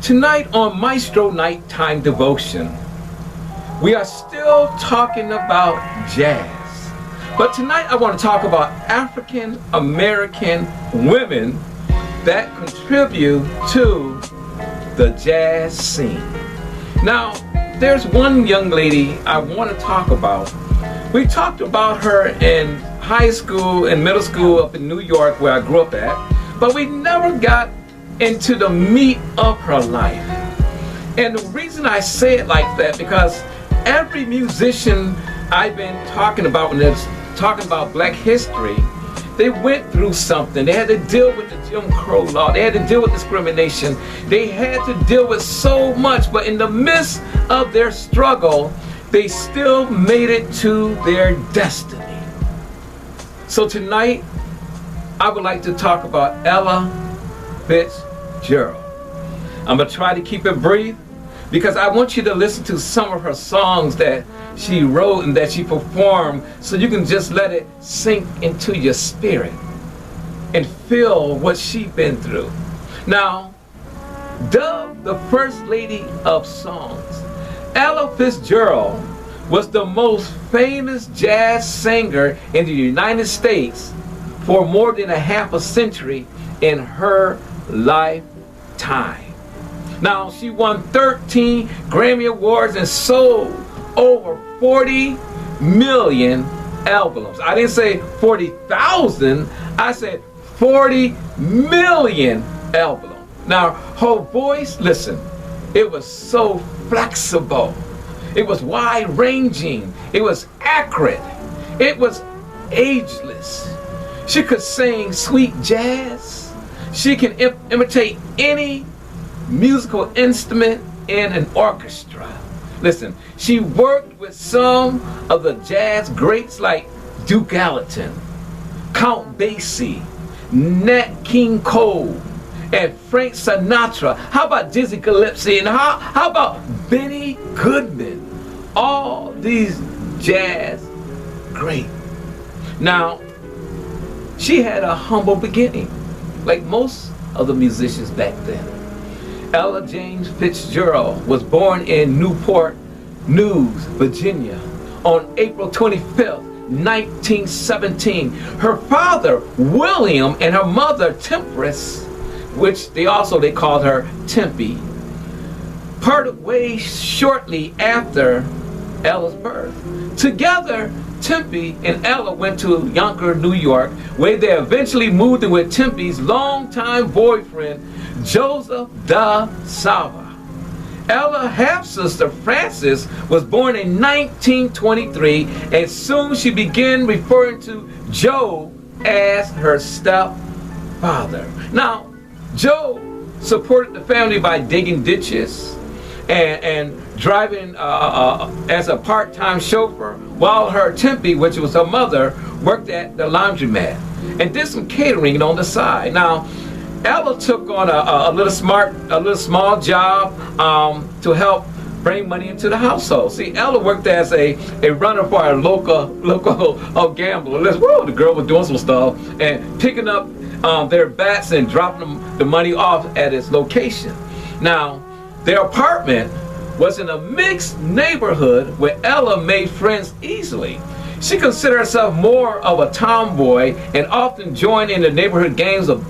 Tonight on Maestro Nighttime Devotion, we are still talking about jazz. But tonight I want to talk about African American women that contribute to the jazz scene. Now, there's one young lady I want to talk about. We talked about her in high school and middle school up in New York where I grew up at, but we never got into the meat of her life. And the reason I say it like that, because every musician I've been talking about when they're talking about black history, they went through something. They had to deal with the Jim Crow law. They had to deal with discrimination. They had to deal with so much, but in the midst of their struggle, they still made it to their destiny. So tonight, I would like to talk about Ella Fitzgerald. I'm going to try to keep it brief because I want you to listen to some of her songs that she wrote and that she performed so you can just let it sink into your spirit and feel what she's been through. Now, dubbed the First Lady of Songs, Ella Fitzgerald was the most famous jazz singer in the United States for more than a half a century in her lifetime. Now, she won 13 Grammy Awards and sold over 40 million albums. I didn't say 40,000, I said 40 million albums. Now, her voice, listen, it was so flexible. It was wide-ranging. It was accurate. It was ageless. She could sing sweet jazz. She can imitate any musical instrument in an orchestra. Listen, she worked with some of the jazz greats like Duke Ellington, Count Basie, Nat King Cole, and Frank Sinatra. How about Dizzy Gillespie? And how about Benny Goodman? All these jazz greats. Now, she had a humble beginning, like most of the musicians back then. Ella James Fitzgerald was born in Newport News, Virginia on April 25th, 1917. Her father, William, and her mother, Temperance, which they called her Tempe, parted ways shortly after Ella's birth. Together, Tempe and Ella went to Yonkers, New York, where they eventually moved in with Tempe's longtime boyfriend, Joseph da Silva. Ella's half-sister, Frances, was born in 1923, and soon she began referring to Joe as her stepfather. Now, Joe supported the family by digging ditches and driving as a part-time chauffeur, while her Tempe, which was her mother, worked at the laundromat and did some catering on the side. Now, Ella took on a little small job to help bring money into the household. See, Ella worked as a runner for a local gambler. Whoa, the girl was doing some stuff and picking up their bats and dropping the money off at its location. Now, their apartment was in a mixed neighborhood where Ella made friends easily. She considered herself more of a tomboy and often joined in the neighborhood games of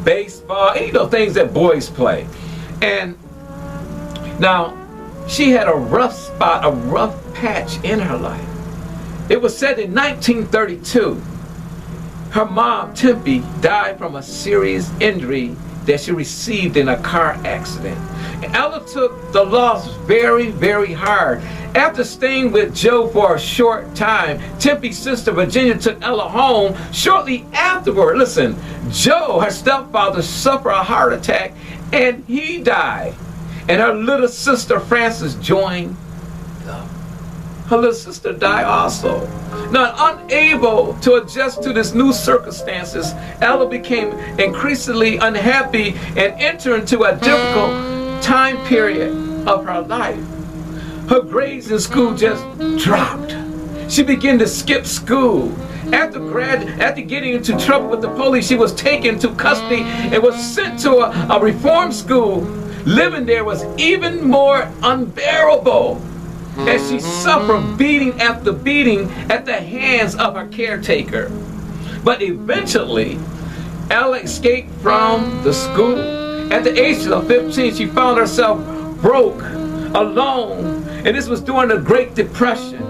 baseball, things that boys play. And now, she had a rough spot, a rough patch in her life. It was said in 1932, her mom, Tempe, died from a serious injury that she received in a car accident. And Ella took the loss very, very hard. After staying with Joe for a short time, Tempe's sister Virginia took Ella home. Shortly afterward, listen, Joe, her stepfather, suffered a heart attack and he died. And her little sister Frances joined them. Her little sister died also. Now, unable to adjust to this new circumstances, Ella became increasingly unhappy and entered into a difficult time period of her life. Her grades in school just dropped. She began to skip school. After getting into trouble with the police, she was taken to custody and was sent to a reform school living there was even more unbearable as she suffered beating after beating at the hands of her caretaker. But eventually, Ella escaped from the school. At the age of 15, she found herself broke, alone, and this was during the Great Depression.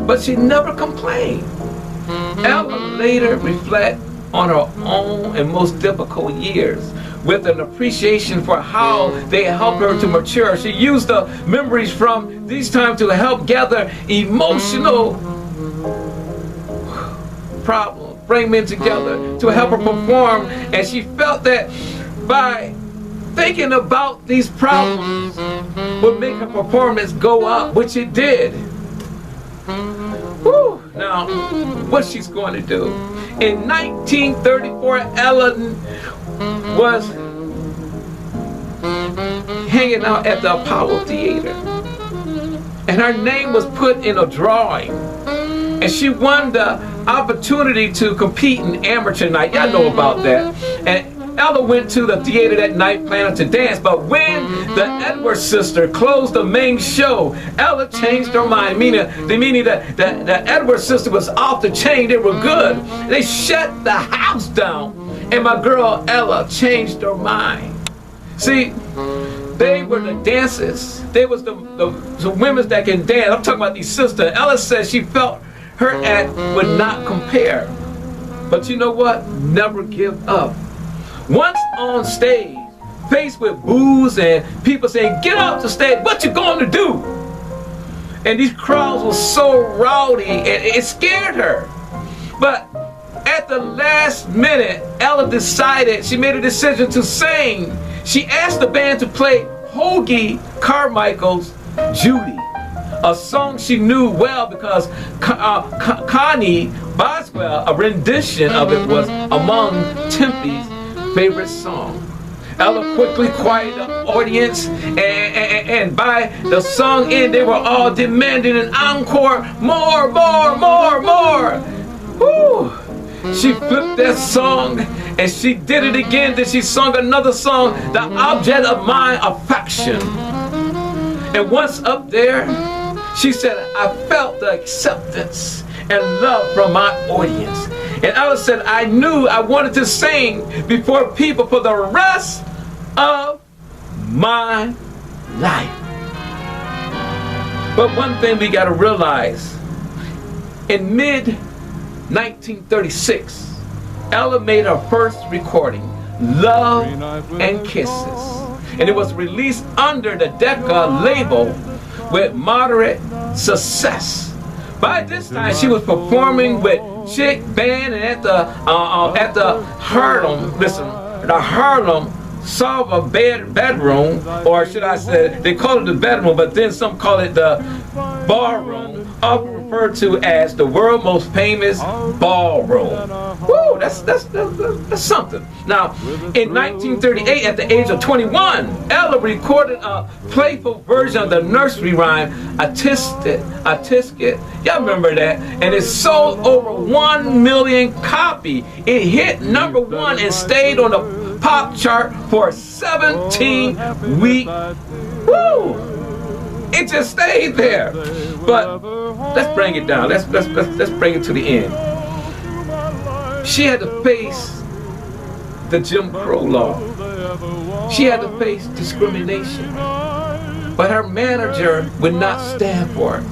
But she never complained. Ella later reflected on her own and most difficult years with an appreciation for how they helped her to mature. She used the memories from these times to help gather emotional problems, bring men together to help her perform, and she felt that by thinking about these problems would make her performance go up, which it did. Whew. Now, what she's going to do? In 1934, Ellen was hanging out at the Apollo Theater, and her name was put in a drawing, and she won the opportunity to compete in amateur night. Y'all know about that. And Ella went to the theater that night planning to dance, but when the Edwards sister closed the main show, Ella changed her mind, meaning that the Edwards sister was off the chain. They were good. They shut the house down, and my girl Ella changed her mind. See, they were the dancers. They was the women that can dance. I'm talking about these sisters. Ella said she felt her act would not compare. But you know what? Never give up. Once on stage, faced with boos and people saying, "Get off the stage, what you going to do?" And these crowds were so rowdy, and it scared her. But at the last minute, Ella decided, she made a decision to sing. She asked the band to play Hoagie Carmichael's Judy, a song she knew well because Connie Boswell, a rendition of it, was among Tempe's favorite song. Ella quickly quieted the audience, and by the song end, they were all demanding an encore. More, more, more, more. Woo! She flipped that song and she did it again. Then she sung another song, "The Object of My Affection." And once up there, she said, "I felt the acceptance and love from my audience." And Ella said, "I knew I wanted to sing before people for the rest of my life." But one thing we got to realize, in mid-1936, Ella made her first recording, "Love and Kisses." And it was released under the Decca label with moderate success. By this time, she was performing with Chick Band and at the Harlem, the Harlem Salva bedroom, or should I say, they call it the bedroom, but then some call it the ballroom, often referred to as the world's most famous ballroom. Woo, that's something. Now, in 1938, at the age of 21, Ella recorded a playful version of the nursery rhyme, "A Tisket." Y'all remember that? And it sold over 1 million copies. It hit #1 and stayed on the pop chart for 17 weeks. Woo! It just stayed there. But let's bring it down. Let's bring it to the end. She had to face the Jim Crow law. She had to face discrimination. But her manager would not stand for it,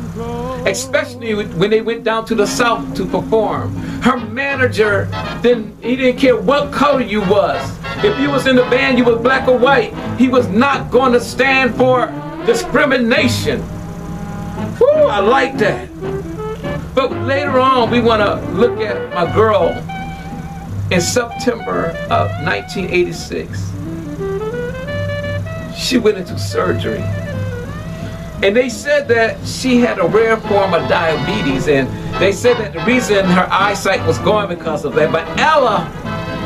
especially when they went down to the South to perform. Her manager, he didn't care what color you was. If you was in the band, you was black or white. He was not going to stand for discrimination. Woo, I like that. But later on, we want to look at my girl. In September of 1986, she went into surgery. And they said that she had a rare form of diabetes, and they said that the reason her eyesight was going because of that. But Ella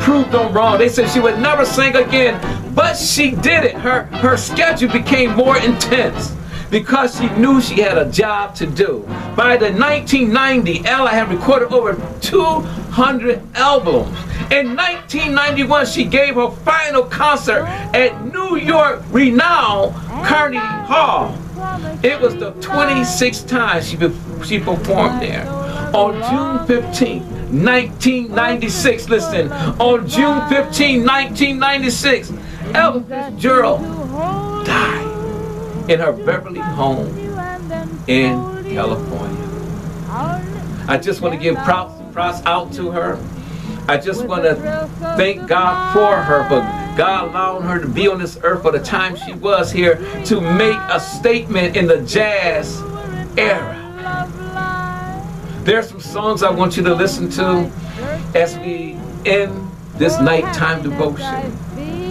proved them wrong. They said she would never sing again, but she did it. Her schedule became more intense because she knew she had a job to do. By the 1990, Ella had recorded over 200 albums. In 1991, she gave her final concert at New York renowned Carnegie Hall. It was the 26th time she performed there. On June 15, 1996, listen, on June 15, 1996, Ella Fitzgerald died in her Beverly home in California. I just want to give props out to her. I just want to thank God for her, for God allowing her to be on this earth for the time she was here to make a statement in the jazz era. There's some songs I want you to listen to as we end this nighttime devotion.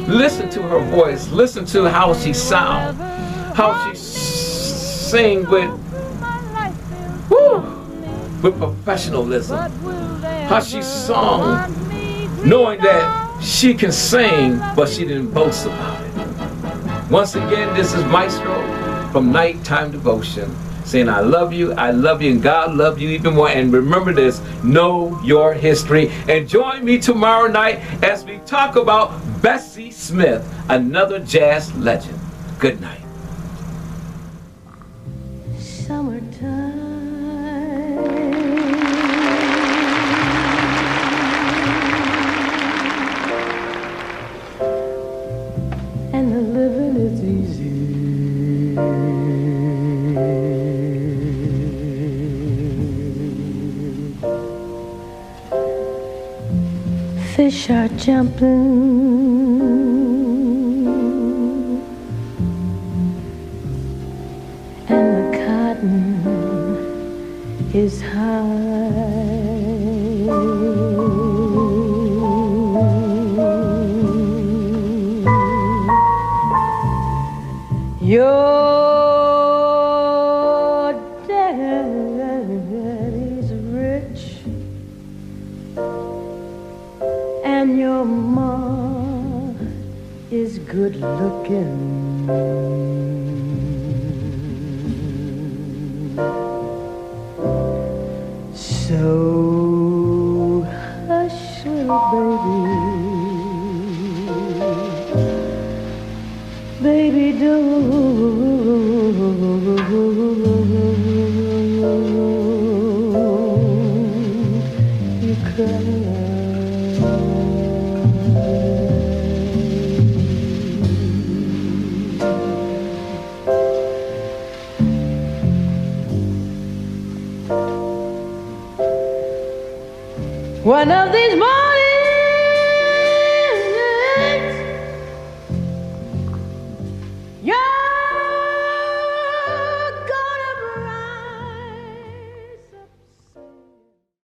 Listen to her voice. Listen to how she sounds, how she sings with professionalism, how she sung knowing that she can sing, but she didn't boast about it. Once again, this is Maestro from Nighttime Devotion, saying I love you, and God loves you even more. And remember this, know your history. And join me tomorrow night as we talk about Bessie Smith, another jazz legend. Good night. Summertime, and the living is easy. Fish are jumping, and the cotton is high. Your daddy's rich, and your ma is good looking. So hush, little baby, don't you cry. One of these mornings